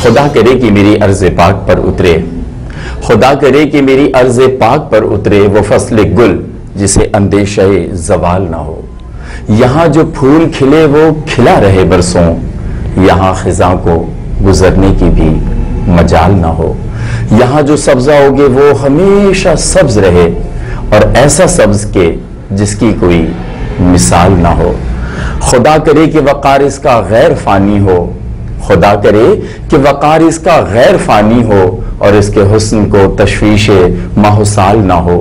خدا کرے کہ میری عرض پاک پر اترے، خدا کرے کہ میری عرض پاک پر اترے وہ فصل گل جسے اندیشہ زوال نہ ہو۔ یہاں جو پھول کھلے وہ کھلا رہے برسوں، یہاں خزاں کو گزرنے کی بھی مجال نہ ہو۔ یہاں جو سبزہ ہوگے وہ ہمیشہ سبز رہے، اور ایسا سبز کہ جس کی کوئی مثال نہ ہو۔ خدا کرے کہ وقار اس کا غیر فانی ہو، خدا کرے کہ وقار اس کا غیر فانی ہو، اور اس کے حسن کو تشویش ماہ و سال نہ ہو۔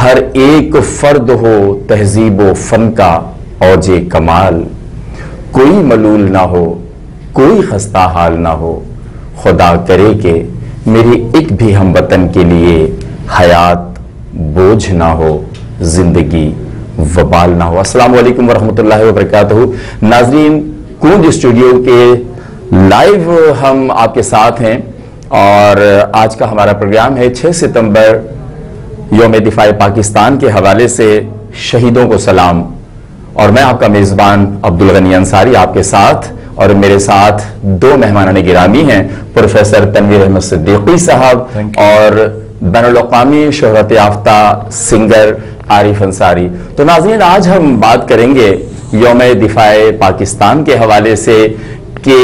ہر ایک فرد ہو تہذیب و فن کا اوج کمال، کوئی ملول نہ ہو، کوئی خستہ حال نہ ہو۔ خدا کرے کہ میری ایک بھی ہم وطن کے لیے حیات بوجھ نہ ہو، زندگی وبال نہ ہو۔ السلام علیکم ورحمۃ اللہ وبرکاتہ۔ ناظرین، کونج اسٹوڈیو کے لائیو ہم آپ کے ساتھ ہیں، اور آج کا ہمارا پروگرام ہے 6 ستمبر یوم دفاع پاکستان کے حوالے سے شہیدوں کو سلام، اور میں آپ کا میزبان عبدالغنی انصاری آپ کے ساتھ، اور میرے ساتھ 2 مہمانان گرامی ہیں، پروفیسر تنویر احمد صدیقی صاحب اور بین الاقوامی شہرت یافتہ سنگر عارف انصاری۔ تو ناظرین، آج ہم بات کریں گے یوم دفاع پاکستان کے حوالے سے کہ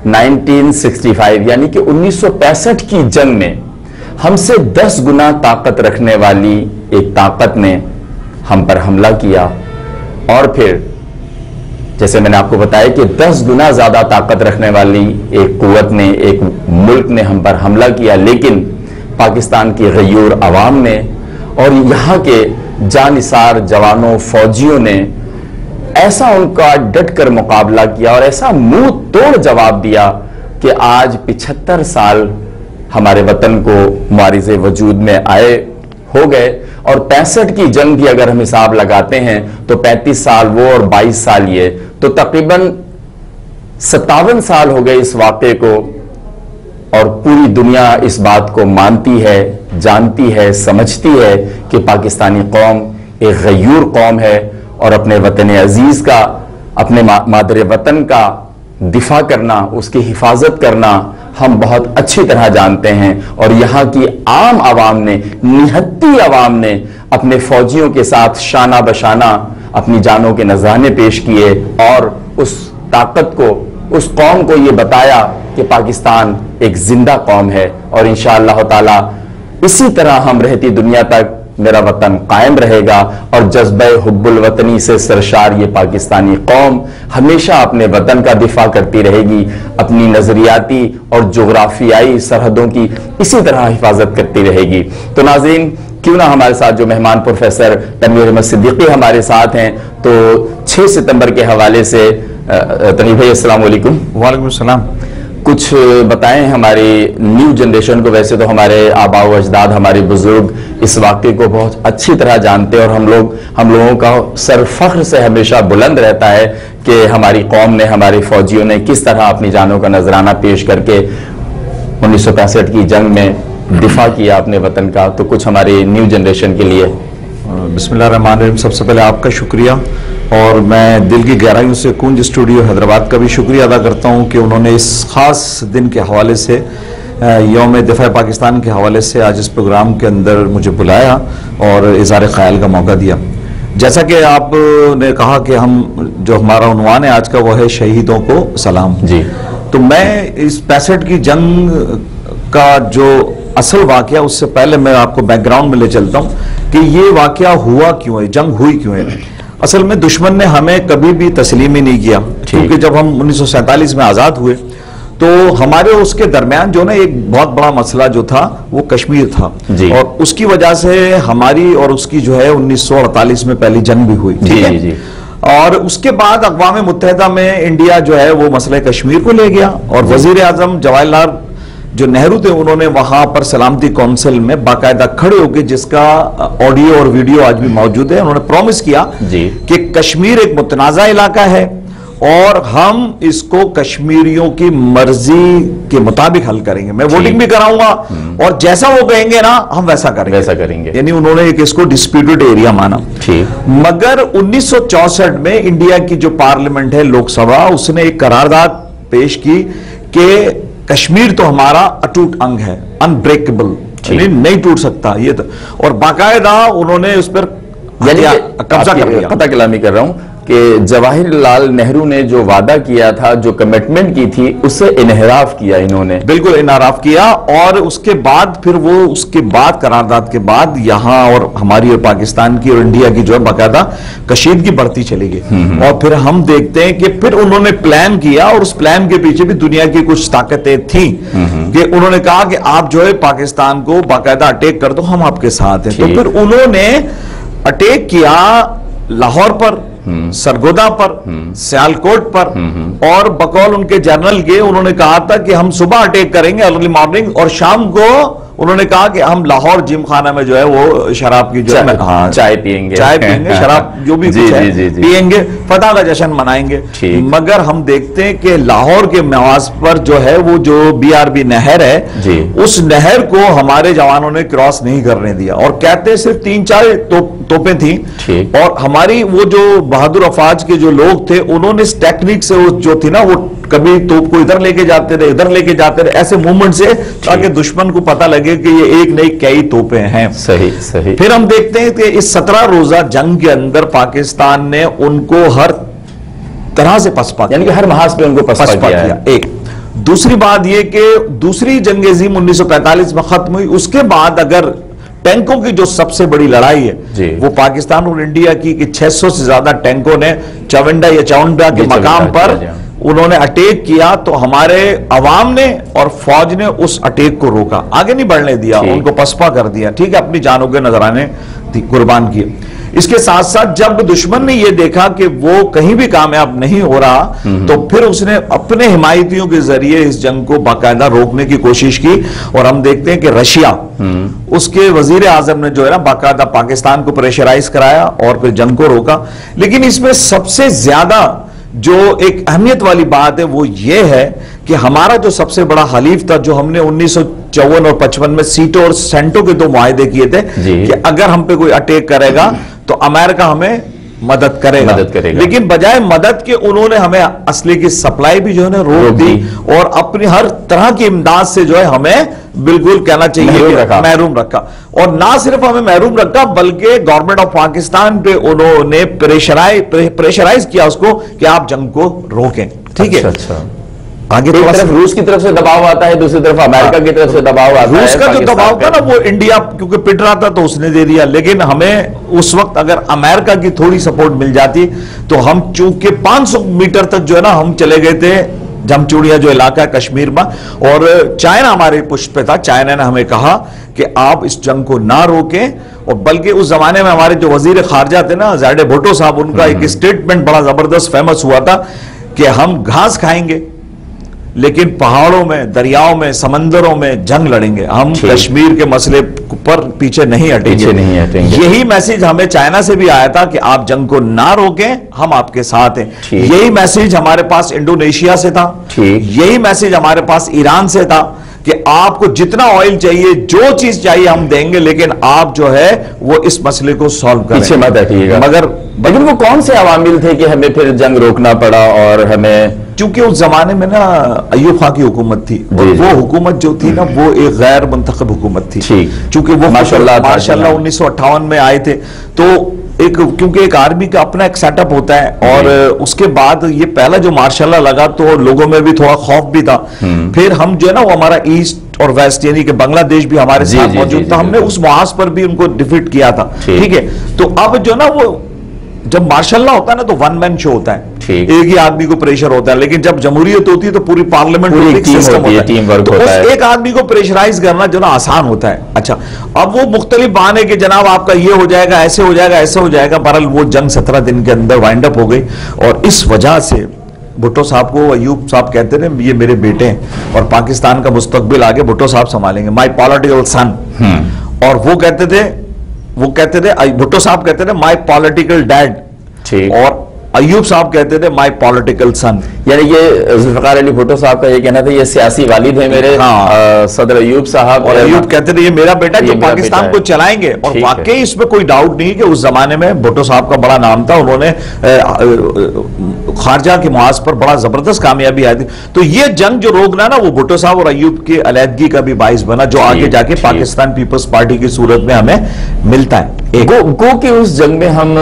1965 یعنی کہ 1965 کی جنگ میں ہم سے 10 گنا طاقت رکھنے والی ایک طاقت نے ہم پر حملہ کیا، اور پھر جیسے میں نے آپ کو بتایا کہ 10 گنا زیادہ طاقت رکھنے والی ایک قوت نے، ایک ملک نے ہم پر حملہ کیا، لیکن پاکستان کی غیور عوام نے اور یہاں کے جانثار جوانوں فوجیوں نے ایسا ان کا ڈٹ کر مقابلہ کیا اور ایسا منہ توڑ جواب دیا کہ آج 75 سال ہمارے وطن کو معارض وجود میں آئے ہو گئے، اور 65 کی جنگ بھی اگر ہم حساب لگاتے ہیں تو 35 سال وہ اور 22 سال یہ، تو تقریباً 57 سال ہو گئے اس واقعے کو، اور پوری دنیا اس بات کو مانتی ہے، جانتی ہے، سمجھتی ہے کہ پاکستانی قوم ایک غیور قوم ہے، اور اپنے وطن عزیز کا، اپنے مادر وطن کا دفاع کرنا، اس کی حفاظت کرنا ہم بہت اچھی طرح جانتے ہیں۔ اور یہاں کی عام عوام نے، نہتی عوام نے اپنے فوجیوں کے ساتھ شانہ بشانہ اپنی جانوں کے نذرانے پیش کیے، اور اس طاقت کو، اس قوم کو یہ بتایا کہ پاکستان ایک زندہ قوم ہے، اور انشاءاللہ تعالی اسی طرح ہم رہتی دنیا تک میرا وطن قائم رہے گا، اور جذبہ حب الوطنی سے سرشار یہ پاکستانی قوم ہمیشہ اپنے وطن کا دفاع کرتی رہے گی، اپنی نظریاتی اور جغرافیائی سرحدوں کی اسی طرح حفاظت کرتی رہے گی۔ تو ناظرین، کیوں نہ ہمارے ساتھ جو مہمان پروفیسر تنویر احمد صدیقی ہمارے ساتھ ہیں، تو 6 ستمبر کے حوالے سے تنویر بھائی السلام علیکم۔ وعلیکم السلام۔ کچھ بتائیں ہماری نیو جنریشن کو۔ ویسے تو ہمارے آباء و اجداد، ہمارے بزرگ اس واقعے کو بہت اچھی طرح جانتے ہیں، اور ہم لوگوں کا سر فخر سے ہمیشہ بلند رہتا ہے کہ ہماری قوم نے، ہمارے فوجیوں نے کس طرح اپنی جانوں کا نذرانہ پیش کر کے 1965 کی جنگ میں دفاع کیا اپنے وطن کا۔ تو کچھ ہماری نیو جنریشن کے لیے۔ بسم اللہ الرحمن الرحیم۔ سب سے پہلے آپ کا شکریہ، اور میں دل کی گہرائیوں سے کونج اسٹوڈیو حیدرآباد کا بھی شکریہ ادا کرتا ہوں کہ انہوں نے اس خاص دن کے حوالے سے، یوم دفاع پاکستان کے حوالے سے آج اس پروگرام کے اندر مجھے بلایا اور اظہار خیال کا موقع دیا۔ جیسا کہ آپ نے کہا کہ ہم جو ہمارا عنوان ہے آج کا وہ ہے شہیدوں کو سلام۔ جی، تو میں اس 65 کی جنگ کا جو اصل واقعہ، اس سے پہلے میں آپ کو بیک گراؤنڈ میں لے چلتا ہوں کہ یہ واقعہ ہوا کیوں ہے، جنگ ہوئی کیوں ہے۔ اصل میں دشمن نے ہمیں کبھی بھی تسلیم ہی نہیں کیا، کیونکہ جب ہم 1947 میں آزاد ہوئے تو ہمارے اس کے درمیان جو نا ایک بہت بڑا مسئلہ جو تھا وہ کشمیر تھا، اور اس کی وجہ سے ہماری اور اس کی جو ہے 1948 میں پہلی جنگ بھی ہوئی، ٹھیک ہے۔ اور اس کے بعد اقوام متحدہ میں انڈیا جو ہے وہ مسئلہ کشمیر کو لے گیا، اور وزیر اعظم جواہر لال جو نہرو تھے انہوں نے وہاں پر سلامتی کونسل میں باقاعدہ کھڑے ہو کے، جس کا آڈیو اور ویڈیو آج بھی موجود ہے، انہوں نے پرومس کیا کہ کشمیر ایک متنازع علاقہ ہے اور ہم اس کو کشمیریوں کی مرضی کے مطابق حل کریں گے، میں ووٹنگ بھی کراؤں گا اور جیسا وہ کہیں گے نا ہم ویسا کریں گے، یعنی انہوں نے ایک اس کو ڈسپیوٹڈ ایریا مانا۔ مگر 1964 میں انڈیا کی جو پارلیمنٹ ہے، لوک سبھا، اس نے ایک قرارداد پیش کی کہ کشمیر تو ہمارا اٹوٹ انگ ہے، انبریکیبل، یعنی نہیں ٹوٹ سکتا یہ تو، اور باقاعدہ انہوں نے اس پر یعنی قبضہ کر لیا۔ قطع کلامی کر رہا ہوں کہ جواہر لال نہرو نے جو وعدہ کیا تھا، جو کمٹمنٹ کی تھی، اس سے انحراف کیا انہوں نے، بالکل انحراف کیا، اور اس کے بعد پھر وہ اس کے بعد قرارداد کے بعد یہاں اور ہماری اور پاکستان کی اور انڈیا کی جو ہے باقاعدہ کشیدگی بڑھتی چلی گئی، اور پھر ہم دیکھتے ہیں کہ پھر انہوں نے پلان کیا، اور اس پلان کے پیچھے بھی دنیا کی کچھ طاقتیں تھیں کہ انہوں نے کہا کہ آپ جو ہے پاکستان کو باقاعدہ اٹیک کر دو، ہم آپ کے ساتھ ہیں۔ تو پھر انہوں نے اٹیک کیا لاہور پر، سرگودا پر، سیالکوٹ پر، اور بقول ان کے جنرل کے انہوں نے کہا تھا کہ ہم صبح اٹیک کریں گے ارلی مارننگ، اور شام کو انہوں نے کہا کہ ہم لاہور جم خانہ میں جو ہے وہ شراب کی جو ہے چائے پیئیں گے، شراب جو بھی کچھ ہے پیئیں گے، فتح کا جشن منائیں گے۔ مگر ہم دیکھتے ہیں کہ لاہور کے مواز پر جو ہے وہ جو BRB نہر ہے، اس نہر کو ہمارے جوانوں نے کراس نہیں کرنے دیا، اور کہتے صرف 3-4 توپیں تھیں، اور ہماری وہ جو بہادر افواج کے جو لوگ تھے انہوں نے اس ٹیکنیک سے جو تھی نا، وہ کبھی توپ کو ادھر لے کے جاتے رہے، ادھر لے کے جاتے رہے، ایسے موومنٹ سے، تاکہ دشمن کو پتہ لگے کہ یہ ایک نہیں کئی توپیں ہیں۔ صحیح۔ پھر ہم دیکھتے ہیں کہ اس 17 روزہ جنگ کے اندر پاکستان نے ان کو ہر طرح سے پسپا کیا، یعنی کہ ہر محاذ پہ ان کو پسپا کیا۔ ایک دوسری بات یہ کہ دوسری جنگ عظیم 1945 میں ختم ہوئی، اس کے بعد اگر ٹینکوں کی جو سب سے بڑی لڑائی ہے وہ پاکستان اور انڈیا کی، کہ 600 سے زیادہ ٹینکوں نے چاونڈا کے مقام پر انہوں نے اٹیک کیا، تو ہمارے عوام نے اور فوج نے اس اٹیک کو روکا، آگے نہیں بڑھنے دیا، ان کو پسپا کر دیا، ٹھیک ہے، اپنی جانوں کے نذرانے قربان کیے۔ اس کے ساتھ ساتھ جب دشمن نے یہ دیکھا کہ وہ کہیں بھی کامیاب نہیں ہو رہا، تو پھر اس نے اپنے حمایتیوں کے ذریعے اس جنگ کو باقاعدہ روکنے کی کوشش کی، اور ہم دیکھتے ہیں کہ رشیا، اس کے وزیر اعظم نے جو ہے نا باقاعدہ پاکستان کو پریشرائز کرایا اور پھر جنگ کو روکا۔ لیکن اس میں سب سے زیادہ جو ایک اہمیت والی بات ہے وہ یہ ہے کہ ہمارا جو سب سے بڑا حلیف تھا، جو ہم نے 1954 اور 55 میں سیٹو اور سینٹو کے 2 معاہدے کیے تھے کہ اگر ہم پہ کوئی اٹیک کرے گا تو امریکہ ہمیں مدد کرے گا، لیکن بجائے مدد کے انہوں نے ہمیں اسلحے کی سپلائی بھی جو ہے نا روک دی، اور اپنی ہر طرح کی امداد سے جو ہے ہمیں بالکل کہنا چاہیے محروم رکھا، اور نہ صرف ہمیں محروم رکھا بلکہ گورنمنٹ آف پاکستان پہ انہوں نے پریشرائز کیا اس کو کہ آپ جنگ کو روکیں، ٹھیک ہے۔ آگے ایک طرف روس کی طرف سے دباؤ آتا ہے، دوسری طرف امریکہ کی طرف سے دباؤ آتا ہے۔ روس کا جو دباؤ تھا نا وہ انڈیا کیونکہ پٹ رہا تھا تو اس نے دے دیا، لیکن ہمیں اس وقت اگر امریکہ کی تھوڑی سپورٹ مل جاتی تو ہم چونکہ 500 میٹر تک جو ہے نا ہم چلے گئے تھے، جمچوڑیا جو علاقہ ہے کشمیر میں، اور چائنا ہمارے پشت پہ تھا، چائنا نے ہمیں کہا کہ آپ اس جنگ کو نہ روکیں، اور بلکہ اس زمانے میں ہمارے جو وزیر خارجہ تھے نا زیڈے بھٹو صاحب، ان کا ایک اسٹیٹمنٹ بڑا زبردست فیمس ہوا تھا کہ ہم گھاس کھائیں گے لیکن پہاڑوں میں، دریاؤں میں، سمندروں میں جنگ لڑیں گے، ہم کشمیر کے مسئلے پر پیچھے نہیں ہٹیں گے۔ یہی میسیج ہمیں چائنا سے بھی آیا تھا کہ آپ جنگ کو نہ روکیں، ہم آپ کے ساتھ ہیں۔ یہی میسیج ہمارے پاس انڈونیشیا سے تھا، یہی میسیج ہمارے پاس ایران سے تھا کہ آپ کو جتنا آئل چاہیے، جو چیز چاہیے ہم دیں گے، لیکن آپ جو ہے وہ اس مسئلے کو سالو کریں، پیچھے مت ہٹیے گا۔ لیکن وہ کون سے عوامل تھے کہ ہمیں پھر جنگ روکنا پڑا؟ اور ہمیں چونکہ اس زمانے میں نا ایوب خان کی حکومت تھی، اور وہ حکومت جو تھی نا وہ ایک غیر منتخب حکومت تھی، چونکہ وہ ماشاءاللہ 1958 میں آئے تھے، تو کیونکہ ایک آرمی کا اپنا ایک سیٹ اپ ہوتا ہے، اور اس کے بعد یہ پہلا جو مارشاءاللہ لگا تو لوگوں میں بھی تھوڑا خوف بھی تھا۔ پھر ہم جو ہے نا وہ ہمارا ایسٹ اور ویسٹ یعنی کہ بنگلہ دیش بھی ہمارے ساتھ موجود تھا، ہم نے اس محاذ پر بھی ان کو ڈیفیٹ کیا تھا، ٹھیک ہے۔ تو اب جو نا وہ جب مارشاءاللہ ہوتا ہے نا تو ون مین شو ہوتا ہے، ایک ہی آدمی کو پریشر ہوتا ہے، لیکن جب جمہوریت ہوتی ہے تو پوری پارلیمنٹ تو ایک آدمی کو پریشرائز کرنا جو نا آسان ہوتا ہے۔ اچھا، اب وہ مختلف بہانے کہ جناب آپ کا یہ ہو جائے گا، ایسے ہو جائے گا، ایسے ہو جائے گا، بہرحال وہ جنگ 17 دن کے اندر وائنڈ اپ ہو گئی، اور اس وجہ سے بھٹو صاحب کو ایوب صاحب کہتے تھے یہ میرے بیٹے ہیں اور پاکستان کا مستقبل آگے بھٹو صاحب سنبھالیں گے، مائی پولیٹیکل سن، اور وہ کہتے تھے بھٹو صاحب کہتے تھے مائی پولیٹیکل ڈیڈ، اور ایوب صاحب کہتے تھے مائی پولیٹیکل سن، یعنی یہ ذوالفقار علی بھٹو صاحب کا یہ کہنا تھا یہ سیاسی والد ہیں میرے صدر ایوب صاحب، اور ایوب کہتے تھے یہ میرا بیٹا جو پاکستان کو چلائیں گے، اور واقعی اس میں کوئی ڈاؤٹ نہیں کہ اس زمانے میں بھٹو صاحب کا بڑا نام تھا، انہوں نے خارجہ کے محاذ پر بڑا زبردست کامیابی آئی تھی. تو یہ جنگ جو روکنا نا وہ بھٹو صاحب اور ایوب کی علیحدگی کا بھی باعث بنا, جو آگے جا کے پاکستان پیپلز پارٹی کی صورت میں ہمیں ملتا ہے. گو کہ اس جنگ میں ہم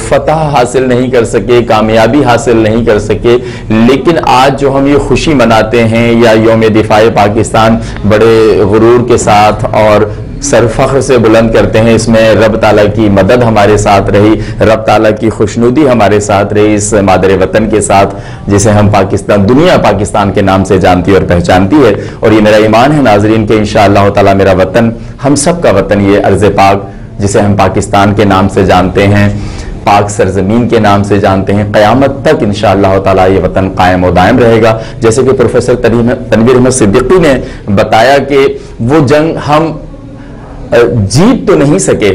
فتح حاصل نہیں کر سکے, کامیابی حاصل نہیں کر سکے, لیکن آج جو ہم یہ خوشی مناتے ہیں یا یوم دفاع پاکستان بڑے غرور کے ساتھ اور سرفخر سے بلند کرتے ہیں, اس میں رب تعالیٰ کی مدد ہمارے ساتھ رہی, رب تعالیٰ کی خوشنودی ہمارے ساتھ رہی اس مادر وطن کے ساتھ جسے ہم پاکستان, دنیا پاکستان کے نام سے جانتی اور پہچانتی ہے. اور یہ میرا ایمان ہے ناظرین کہ انشاءاللہ تعالیٰ میرا وطن, ہم سب کا وطن, یہ ارض پاک جسے ہم پاکستان کے نام سے جانتے ہیں, پاک سرزمین کے نام سے جانتے ہیں, قیامت تک انشاءاللہ تعالیٰ یہ وطن قائم و دائم رہے گا. جیسے کہ پروفیسر تنویر احمد صدیقی نے بتایا کہ وہ جنگ ہم جیت تو نہیں سکے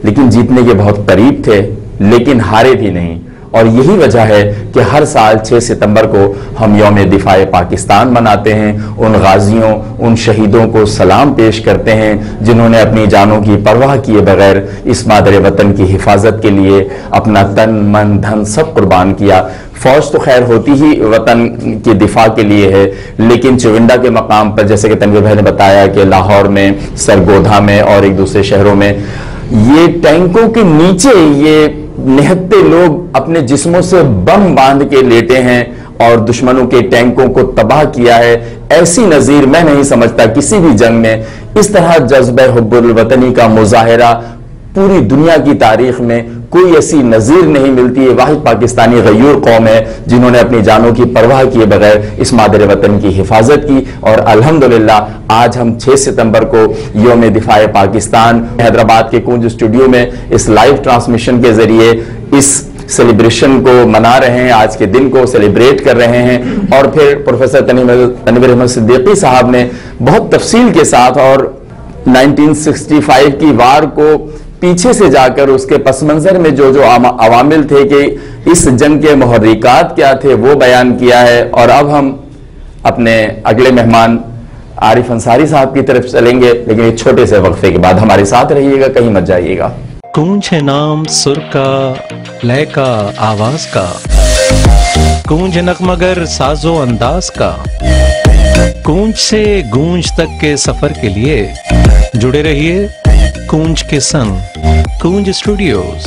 لیکن جیتنے کے بہت قریب تھے, لیکن ہارے بھی نہیں. اور یہی وجہ ہے کہ ہر سال 6 ستمبر کو ہم یوم دفاع پاکستان مناتے ہیں, ان غازیوں, ان شہیدوں کو سلام پیش کرتے ہیں جنہوں نے اپنی جانوں کی پرواہ کیے بغیر اس مادر وطن کی حفاظت کے لیے اپنا تن من دھن سب قربان کیا. فوج تو خیر ہوتی ہی وطن کی دفاع کے لیے ہے, لیکن چونڈا کے مقام پر جیسے کہ تنویر بھائی نے بتایا کہ لاہور میں, سرگودھا میں اور ایک دوسرے شہروں میں یہ ٹینکوں کے نیچے یہ نہتے لوگ اپنے جسموں سے بم باندھ کے لیٹے ہیں اور دشمنوں کے ٹینکوں کو تباہ کیا ہے. ایسی نظیر میں نہیں سمجھتا کسی بھی جنگ میں اس طرح جذبہ حب الوطنی کا مظاہرہ پوری دنیا کی تاریخ میں کوئی ایسی نظیر نہیں ملتی ہے. واحد پاکستانی غیور قوم ہے جنہوں نے اپنی جانوں کی پرواہ کیے بغیر اس مادر وطن کی حفاظت کی. اور الحمدللہ آج ہم 6 ستمبر کو یوم دفاع پاکستان حیدرآباد کے کنج اسٹوڈیو میں اس لائیو ٹرانسمیشن کے ذریعے اس سیلیبریشن کو منا رہے ہیں, آج کے دن کو سیلیبریٹ کر رہے ہیں. اور پھر پروفیسر تنویر احمد صدیقی صاحب نے بہت تفصیل کے ساتھ اور 1965 کی وار کو پیچھے سے جا کر اس کے پس منظر میں جو عوامل تھے کہ اس جنگ کے محرکات کیا تھے وہ بیان کیا ہے. اور اب ہم اپنے اگلے مہمان عارف انصاری صاحب کی طرف چلیں گے, لیکن ایک چھوٹے سے وقفے کے بعد ہمارے ساتھ رہیے گا, کہیں مت جائیے گا. گونج ہے نام سر کا, لے کا, آواز کا, گونج نغمگر ساز و انداز کا, گونج سے گونج تک کے سفر کے لیے جڑے رہیے گونج کے سنگ, گونج اسٹوڈیوز.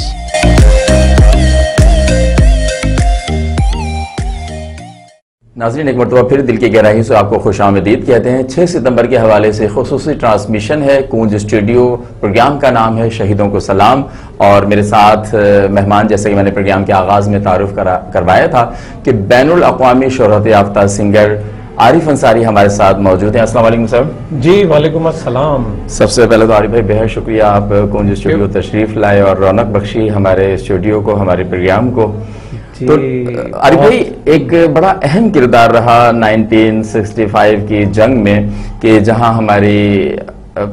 ناظرین ایک مرتبہ پھر دل کی گہرائی سے آپ کو خوش آمدید کہتے ہیں. 6 ستمبر کے حوالے سے خصوصی ٹرانسمیشن ہے گونج اسٹوڈیو, پروگرام کا نام ہے شہیدوں کو سلام. اور میرے ساتھ مہمان جیسے کہ میں نے پروگرام کے آغاز میں تعارف کروایا تھا کہ بین الاقوامی شہرت یافتہ سنگر عارف انصاری ہمارے ساتھ موجود ہیں. السلام علیکم سر. جی وعلیکم السلام. سب سے پہلے تو عارف بھائی بہت شکریہ, آپ کنج اسٹوڈیو تشریف لائے اور رونق بخشی ہمارے اسٹوڈیو کو, ہمارے پروگرام کو. تو عارف بھائی ایک بڑا اہم کردار رہا 1965 کی جنگ میں کہ جہاں ہماری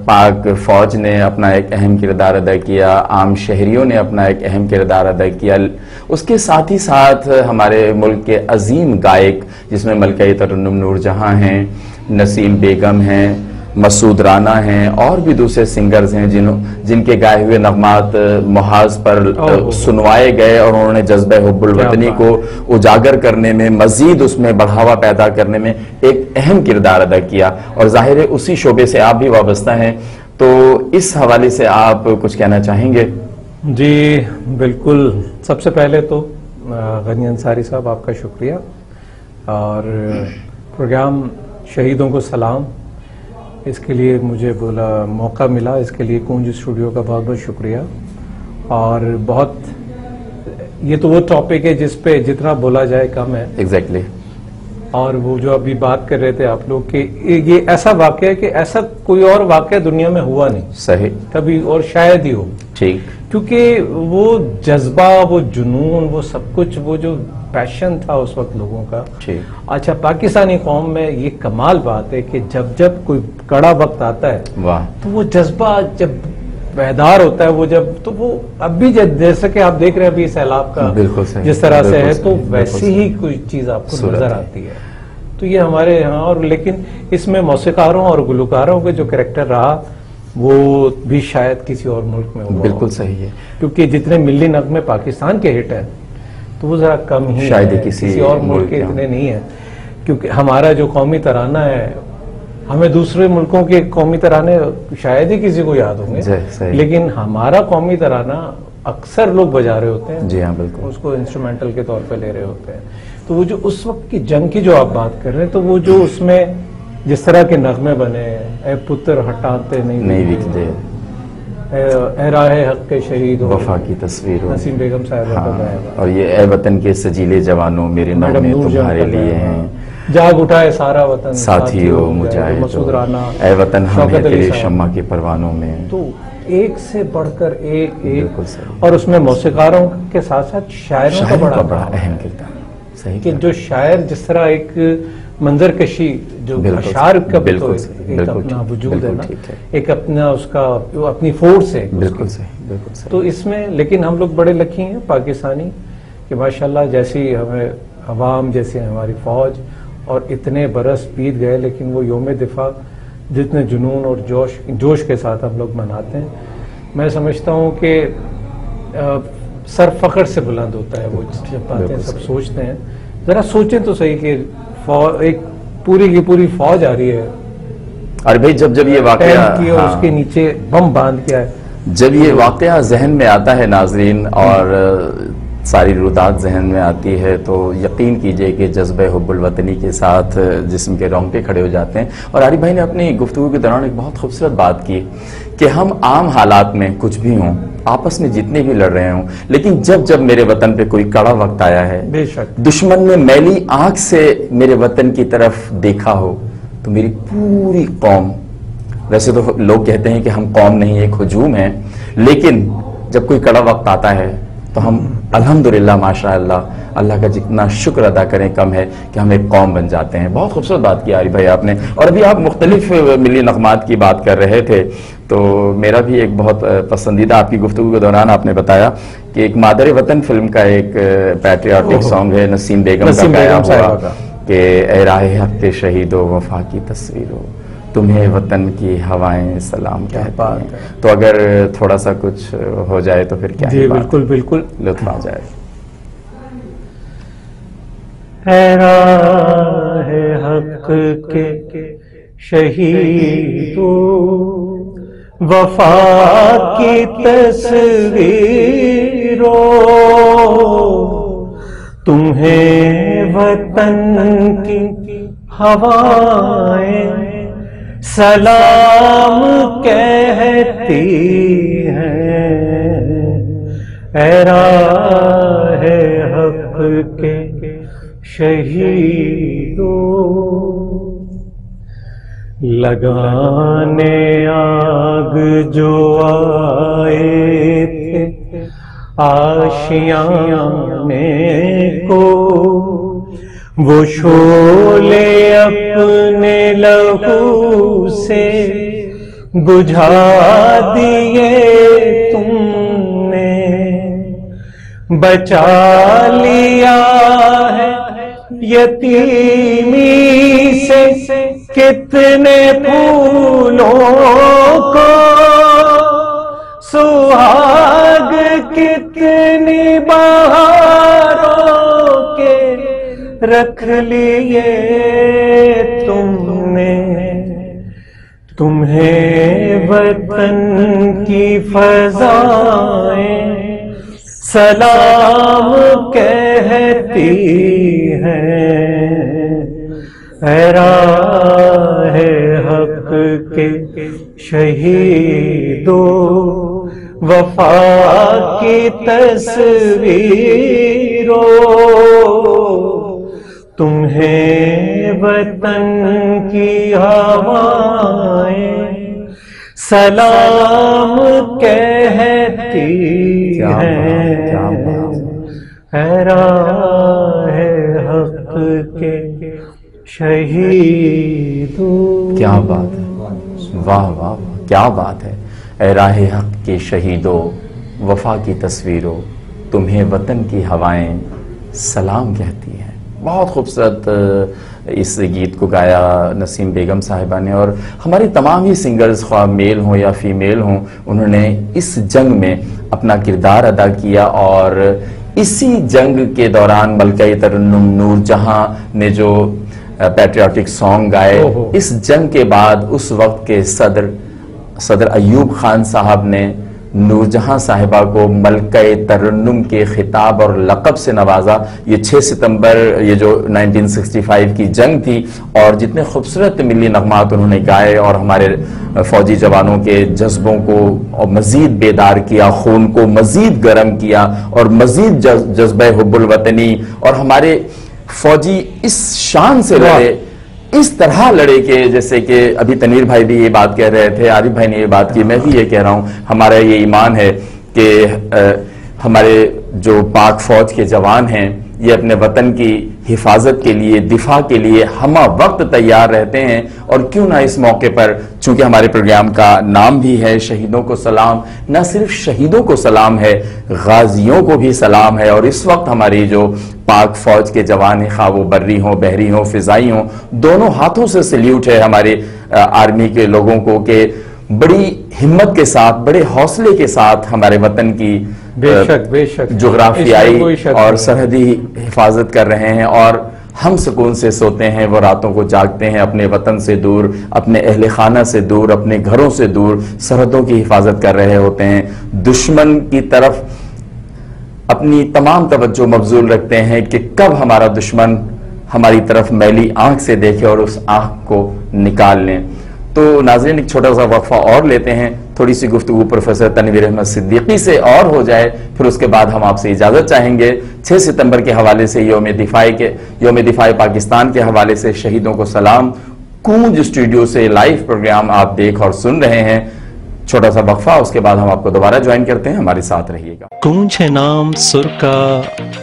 پاک فوج نے اپنا ایک اہم کردار ادا کیا, عام شہریوں نے اپنا ایک اہم کردار ادا کیا. اس کے ساتھ ہی ساتھ ہمارے ملک کے عظیم گائک جس میں ملکہ ترنم نور جہاں ہیں, نسیم بیگم ہیں, مسعود رانا ہیں اور بھی دوسرے سنگرز ہیں جن کے گائے ہوئے نغمات محاذ پر سنوائے گئے اور انہوں نے جذبہ حب الوطنی کو اجاگر کرنے میں, مزید اس میں بڑھاوا پیدا کرنے میں ایک اہم کردار ادا کیا. اور ظاہر ہے اسی شعبے سے آپ بھی وابستہ ہیں, تو اس حوالے سے آپ کچھ کہنا چاہیں گے؟ جی بالکل. سب سے پہلے تو غنی انصاری صاحب آپ کا شکریہ, اور پروگرام شہیدوں کو سلام اس کے لیے مجھے موقع ملا, اس کے لیے کنج اسٹوڈیو کا بہت بہت شکریہ. اور بہت یہ تو وہ ٹاپک ہے جس پہ جتنا بولا جائے کم ہے. ایگزیکٹلی. اور وہ جو ابھی بات کر رہے تھے آپ لوگ کہ یہ ایسا واقعہ ہے کہ ایسا کوئی اور واقعہ دنیا میں ہوا نہیں صحیح کبھی, اور شاید ہی ہو. ٹھیک. کیونکہ وہ جذبہ, وہ جنون, وہ سب کچھ, وہ جو پیشن تھا اس وقت لوگوں کا. اچھا, پاکستانی قوم میں یہ کمال بات ہے کہ جب کوئی کڑا وقت آتا ہے تو وہ جذبہ جب بیدار ہوتا ہے, وہ جب تو وہ اب بھی جیسے کہ آپ دیکھ رہے ہیں ابھی سیلاب کا جس طرح سے ہے, تو ویسی ہی کوئی چیز آپ کو نظر آتی ہے. تو یہ ہمارے یہاں, اور لیکن اس میں موسیقاروں اور گلوکاروں کے جو کریکٹر رہا وہ بھی شاید کسی اور ملک میں ہوا. بالکل صحیح ہے, کیونکہ جتنے ملی نغمے پاکستان کے ہٹ ہیں تو وہ ذرا کم ہی شاید ہے، کسی اور ملک کے اتنے نہیں ہیں، کیونکہ ہمارا جو قومی ترانہ ہے، ہمیں دوسرے ملکوں کے قومی ترانے شاید ہی کسی کو یاد ہوں گے، لیکن ہمارا قومی ترانہ اکثر لوگ بجا رہے ہوتے ہیں، جی ہاں بالکل، اس کو انسٹرومنٹل کے طور پہ لے رہے ہوتے ہیں۔ تو وہ جو اس وقت کی جنگ کی جو آپ بات کر رہے ہیں، تو وہ جو اس میں جس طرح کے نغمے بنے، اے پتر ہٹاتے نہیں وکدے، اے راہ حق کے شہید، وفا کی تصویر، نسیم بیگم صاحبہ کا گایا گا، اور یہ اے وطن کے سجیلے جوانوں میرے نغمے تمہارے لیے ہیں، جاگ اٹھائے سارا وطن ساتھیو مجاہد، مسعود رانا، اے وطن ہم ہیں تیرے شمع کے پروانوں میں۔ تو ایک سے بڑھ کر ایک، اور اس میں موسیقاروں کے ساتھ ساتھ شاعروں کا بڑا اہم کردار، صحیح کہ جو شاعر جس طرح ایک منظر کشی جو اشعار کا ایک اپنا وجود ہے نا، ایک اپنا اس کا اپنی فورس ہے، بالکل صحیح، تو اس میں لیکن ہم لوگ بڑے لکی ہیں پاکستانی کہ ماشاءاللہ جیسی ہمیں عوام، جیسی ہماری فوج، اور اتنے برس بیت گئے لیکن وہ یوم دفاع جتنے جنون اور جوش کے ساتھ ہم لوگ مناتے ہیں، میں سمجھتا ہوں کہ سر فخر سے بلند ہوتا ہے وہ جب باتیں سب سوچتے ہیں۔ ذرا سوچیں تو صحیح کہ ایک پوری کی پوری فوج آ رہی ہے، اور بھائی جب یہ واقعہ اور اس کے نیچے بم باندھ کے آئے، جب یہ واقعہ ذہن میں آتا ہے ناظرین اور ساری رودات ذہن میں آتی ہے، تو یقین کیجئے کہ جذبہ حب الوطنی کے ساتھ جسم کے رونگٹے کھڑے ہو جاتے ہیں۔ اور عارف بھائی نے اپنی گفتگو کے دوران ایک بہت خوبصورت بات کی کہ ہم عام حالات میں کچھ بھی ہوں، آپس میں جتنے بھی لڑ رہے ہوں، لیکن جب میرے وطن پہ کوئی کڑا وقت آیا ہے، بے شک دشمن نے میلی آنکھ سے میرے وطن کی طرف دیکھا ہو، تو میری پوری قوم، ویسے تو لوگ کہتے ہیں کہ ہم قوم نہیں ایک ہجوم ہے، لیکن جب کوئی کڑا وقت آتا ہے تو ہم الحمدللہ ماشاءاللہ اللہ کا جتنا شکر ادا کریں کم ہے کہ ہم ایک قوم بن جاتے ہیں۔ بہت خوبصورت بات کی عارف بھائی آپ نے، اور ابھی آپ مختلف ملی نغمات کی بات کر رہے تھے، تو میرا بھی ایک بہت پسندیدہ آپ کی گفتگو کے دوران آپ نے بتایا کہ ایک مادر وطن فلم کا ایک پیٹریاٹک سانگ ہے نسیم بیگم کا گایا ہوا کہ اے راہ حق کے شہیدو وفا کی تصویرو، تمہیں وطن کی ہوائیں سلام کہتی ہیں۔ تو اگر تھوڑا سا کچھ ہو جائے تو پھر کیا؟ جی بالکل بالکل، لطف آ جائے۔ اے راہ حق کے شہیدو وفا کی تصویرو، تمہیں وطن کی ہوائیں سلام کہتی ہیں، اے راہ حق کے شہیدو، لگانے آگ جو آئے تھے آشیانے کو، وہ شعلے اپنے لہو سے بجھا دیے تم نے، بچا لیا ہے یتیمی سے کتنے پھولوں کو، سہاگ کتنی بہاروں کے رکھ لیے تم نے، تمہیں وطن کی فضائیں سلام کہتی ہیں، اے راہ حق کے شہیدو وفا کی تصویرو، تمہیں وطن کی ہوائیں سلام کہتی ہیں، اے راہ حق کے شہیدو۔ کیا بات ہے، واہ واہ کیا بات ہے، اے راہ حق کے شہیدو وفا کی تصویروں، تمہیں وطن کی ہوائیں سلام کہتی ہیں۔ بہت خوبصورت اس گیت کو گایا نسیم بیگم صاحبہ نے، اور ہماری تمام ہی سنگرز خواہ میل ہوں یا فیمیل ہوں، انہوں نے اس جنگ میں اپنا کردار ادا کیا، اور اسی جنگ کے دوران ملکہ ترنم نور جہاں نے جو پیٹریوٹک سانگ گائے، اس جنگ کے بعد اس وقت کے صدر ایوب خان صاحب نے نور جہاں صاحبہ کو ملکہ ترنم کے خطاب اور لقب سے نوازا۔ یہ 6 ستمبر یہ جو 1965 کی جنگ تھی، اور جتنے خوبصورت ملی نغمات انہوں نے گائے اور ہمارے فوجی جوانوں کے جذبوں کو مزید بیدار کیا، خون کو مزید گرم کیا اور مزید جذبہ حب الوطنی، اور ہمارے فوجی اس شان سے لڑے، اس طرح لڑے کہ جیسے کہ ابھی تنویر بھائی بھی یہ بات کہہ رہے تھے، عارف بھائی نے یہ بات کی، میں بھی یہ کہہ رہا ہوں، ہمارا یہ ایمان ہے کہ ہمارے جو پاک فوج کے جوان ہیں یہ اپنے وطن کی حفاظت کے لیے، دفاع کے لیے ہمہ وقت تیار رہتے ہیں، اور کیوں نہ اس موقع پر، چونکہ ہمارے پروگرام کا نام بھی ہے شہیدوں کو سلام، نہ صرف شہیدوں کو سلام ہے، غازیوں کو بھی سلام ہے، اور اس وقت ہماری جو پاک فوج کے جوان ہیں، خواہ وہ بری ہوں، بحری ہوں، فضائی ہوں، دونوں ہاتھوں سے سلیوٹ ہے ہمارے آرمی کے لوگوں کو کہ بڑی ہمت کے ساتھ، بڑے حوصلے کے ساتھ ہمارے وطن کی بے شک جغرافیائی اور سرحدی حفاظت کر رہے ہیں، اور ہم سکون سے سوتے ہیں، وہ راتوں کو جاگتے ہیں اپنے وطن سے دور، اپنے اہل خانہ سے دور، اپنے گھروں سے دور، سرحدوں کی حفاظت کر رہے ہوتے ہیں، دشمن کی طرف اپنی تمام توجہ مبذول رکھتے ہیں کہ کب ہمارا دشمن ہماری طرف میلی آنکھ سے دیکھے اور اس آنکھ کو نکال لیں۔ تو ناظرین ایک چھوٹا سا وقفہ اور لیتے ہیں، تھوڑی سی گفتگو پروفیسر تنویر احمد صدیقی سے اور ہو جائے، پھر اس کے بعد ہم آپ سے اجازت چاہیں گے۔ 6 ستمبر کے حوالے سے یوم دفاع پاکستان کے حوالے سے شہیدوں کو سلام، کونج اسٹوڈیو سے لائیو پروگرام آپ دیکھ اور سن رہے ہیں۔ چھوٹا سا وقفہ، اس کے بعد ہم آپ کو دوبارہ جوائن کرتے ہیں، ہمارے ساتھ رہیے گا۔ کونج ہے نام سر کا،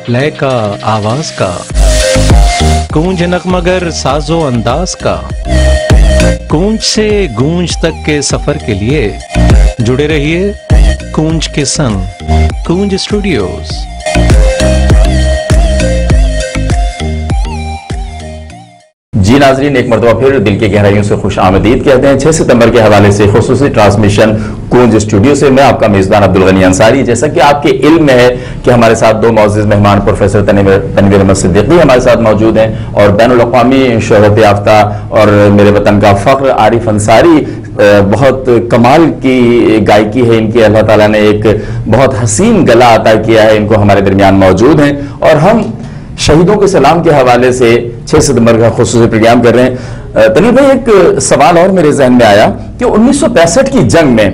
لے کا، آواز کا، کونج نغمگر ساز و انداز کا، کونج سے گونج تک کے سفر کے لیے جڑے رہیے کونج کے سنگ، کونج اسٹوڈیوز۔ جی ناظرین، ایک مرتبہ پھر دل کی گہرائیوں سے خوش آمدید کہتے ہیں 6 ستمبر کے حوالے سے خصوصی ٹرانسمیشن کونج اسٹوڈیو سے۔ میں آپ کا میزبان عبدالغنی انصاری۔ جیسا کہ آپ کے علم میں ہے کہ ہمارے ساتھ 2 معزز مہمان پروفیسر تنویر احمد صدیقی ہمارے ساتھ موجود ہیں، اور بین الاقوامی شہرت یافتہ اور میرے وطن کا فخر عارف انصاری، بہت کمال کی گائکی ہے ان کی، اللہ تعالیٰ نے ایک بہت حسین گلا عطا کیا ہے ان کو، ہمارے درمیان موجود ہیں، اور ہم شہیدوں کے سلام کے حوالے سے 6 ستمبر کا خصوصی پروگرام کر رہے ہیں۔ تنویر بھائی، ایک سوال اور میرے ذہن میں آیا کہ 1965 کی جنگ میں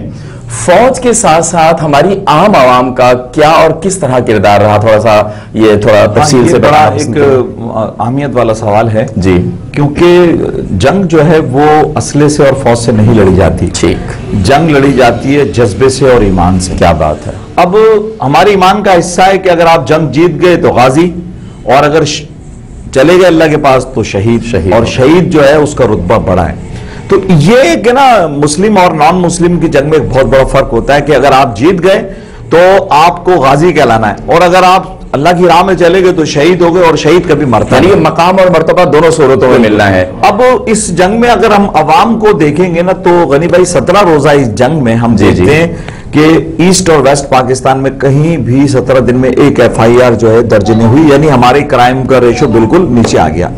فوج کے ساتھ ساتھ ہماری عام عوام کا کیا اور کس طرح کردار رہا، تھوڑا سا یہ تھوڑا تفصیل سے بڑا ایک اہمیت والا سوال ہے جی، کیونکہ جنگ جو ہے وہ اسلحے سے اور فوج سے نہیں لڑی جاتی، ٹھیک، جنگ لڑی جاتی ہے جذبے سے اور ایمان سے۔ کیا بات ہے۔ اب ہمارے ایمان کا حصہ ہے کہ اگر آپ جنگ جیت گئے تو غازی، اور اگر چلے گئے اللہ کے پاس تو شہید، اور شہید جو ہے اس کا رتبہ بڑا ہے۔ تو یہ کہ نا مسلم اور نان مسلم کی جنگ میں ایک بہت بڑا فرق ہوتا ہے کہ اگر آپ جیت گئے تو آپ کو غازی کہلانا ہے، اور اگر آپ اللہ کی راہ میں چلے گئے تو شہید ہو گئے، اور شہید کبھی مرتا نہیں۔ مقام اور مرتبہ دونوں صورتوں میں ملنا ہے۔ اب اس جنگ میں اگر ہم عوام کو دیکھیں گے نا تو غنی بھائی 17 روزہ اس جنگ میں ہم دیکھتے ہیں کہ ایسٹ اور ویسٹ پاکستان میں کہیں بھی 17 دن میں ایک FIR جو ہے درج نہیں ہوئی، یعنی ہمارے کرائم کا ریشو بالکل نیچے آ گیا۔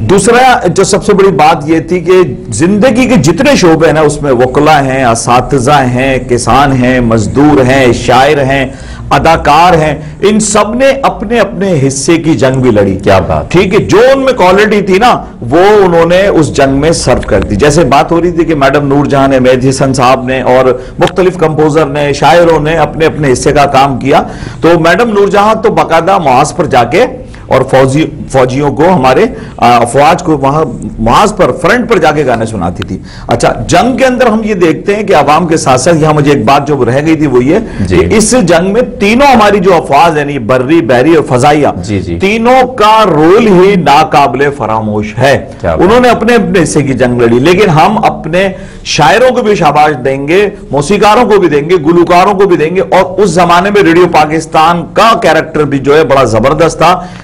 دوسرا جو سب سے بڑی بات یہ تھی کہ زندگی کے جتنے شعبے ہیں نا اس میں وکلا ہیں، اساتذہ ہیں، کسان ہیں، مزدور ہیں، شاعر ہیں، اداکار ہیں، ان سب نے اپنے اپنے حصے کی جنگ بھی لڑی۔ کیا بات، ٹھیک ہے، جو ان میں کوالٹی تھی نا وہ انہوں نے اس جنگ میں سرو کر دی۔ جیسے بات ہو رہی تھی کہ میڈم نور جہاں نے، مہدی حسن صاحب نے اور مختلف کمپوزر نے، شاعروں نے اپنے اپنے حصے کا کام کیا، تو میڈم نور جہاں تو باقاعدہ محاذ پر جا کے اور فوجیوں کو، ہمارے افواج کو وہاں محاذ پر، فرنٹ پر جا کے گانے سناتی تھی۔ اچھا، جنگ کے اندر ہم یہ دیکھتے ہیں کہ عوام کے ساتھ ساتھ یہاں مجھے ایک بات جو رہ گئی تھی وہ یہ کہ اس جنگ میں تینوں ہماری جو افواج یعنی بری، بحری اور فضائیہ، تینوں کا رول ہی ناقابل فراموش ہے۔ انہوں نے اپنے اپنے حصے کی جنگ لڑی، لیکن ہم اپنے شاعروں کو بھی شاباش دیں گے، موسیقاروں کو بھی دیں گے، گلوکاروں کو بھی دیں گے، اور اس زمانے میں ریڈیو پاکستان کا کیریکٹر بھی جو ہے بڑا زبردست تھا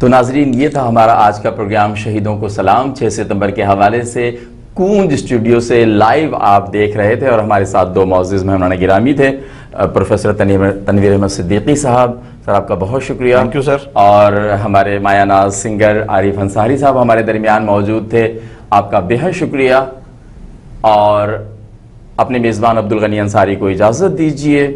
تو ناظرین یہ تھا ہمارا آج کا پروگرام شہیدوں کو سلام 6 ستمبر کے حوالے سے کونج اسٹوڈیو سے لائیو آپ دیکھ رہے تھے اور ہمارے ساتھ 2 معزز مہمان گرامی تھے پروفیسر تنویر احمد صدیقی صاحب، سر آپ کا بہت شکریہ. Thank you sir. اور ہمارے مایہ ناز سنگر عارف انصاری صاحب ہمارے درمیان موجود تھے، آپ کا بہت شکریہ. اور اپنے میزبان عبدالغنی انصاری کو اجازت دیجیے.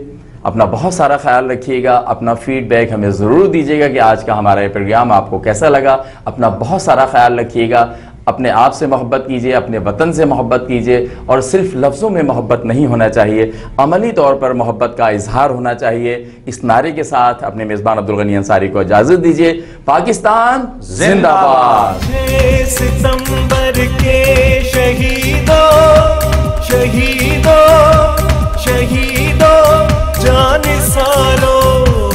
اپنا بہت سارا خیال رکھیے گا، اپنا فیڈ بیک ہمیں ضرور دیجیے گا کہ آج کا ہمارا یہ پروگرام آپ کو کیسا لگا. اپنا بہت سارا خیال رکھیے گا، اپنے آپ سے محبت کیجیے، اپنے وطن سے محبت کیجیے، اور صرف لفظوں میں محبت نہیں ہونا چاہیے، عملی طور پر محبت کا اظہار ہونا چاہیے. اس نعرے کے ساتھ اپنے میزبان عبدالغنی انصاری کو اجازت دیجیے. پاکستان زندہ باد. 6 ستمبر کے شہیدوں شہیدوں شہیدوں جان سارو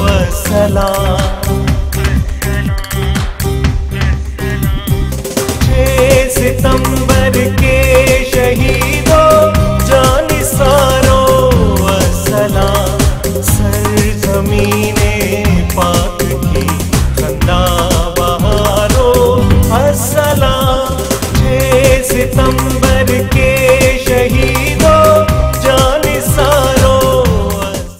السلام. 6 ستمبر کے شہیدوں جان سارو السلام. سرزمین پاک